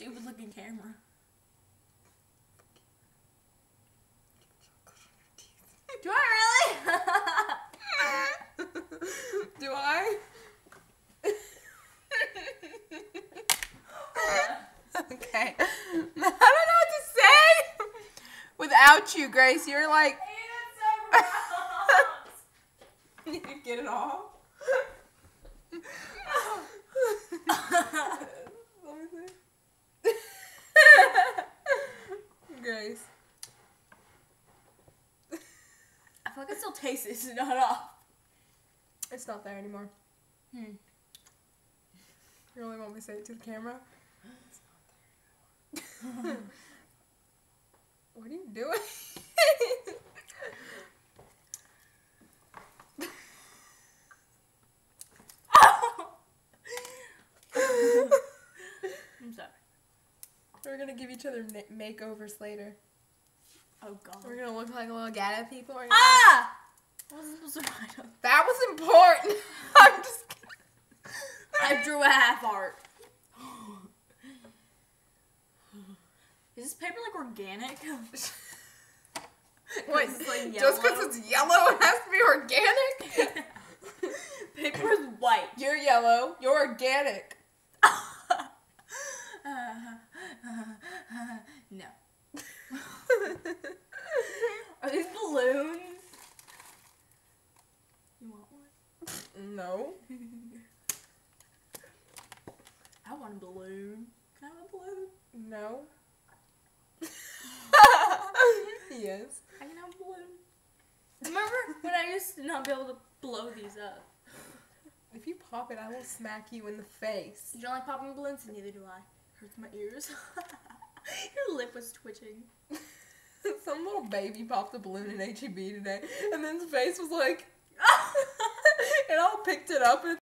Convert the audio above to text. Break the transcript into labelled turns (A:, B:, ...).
A: stupid looking camera. Do I really?
B: Do I? Okay. I don't know what to say. Without you, Grace, you're like. You need to get it off. Let me see. Grace.
A: I feel like I still taste it. It's not off.
B: It's not there anymore. You really want me to say it to the camera? It's not there anymore. What are you doing?
A: I'm sorry.
B: We're gonna give each other makeovers later.
A: Oh god.
B: We're gonna look like little Gatta people.
A: Ah! I wasn't supposed to write on.
B: That was important. I'm just kidding.
A: I drew a half heart. Is this paper like organic?
B: Wait,
A: It's like
B: just because
A: yellow?
B: it's yellow, it has to be organic?
A: Paper is white.
B: You're yellow. You're organic.
A: No. Are these balloons? You want one?
B: No.
A: I want a balloon. Can I have a balloon?
B: No. Yes.
A: I can have a balloon. Remember when I used to not be able to blow these up?
B: If you pop it, I will smack you in the face.
A: You don't like popping balloons? Neither do I. Hurts my ears. Your lip was twitching.
B: Some little baby popped a balloon in HEB today, and then his face was like, and I picked it up and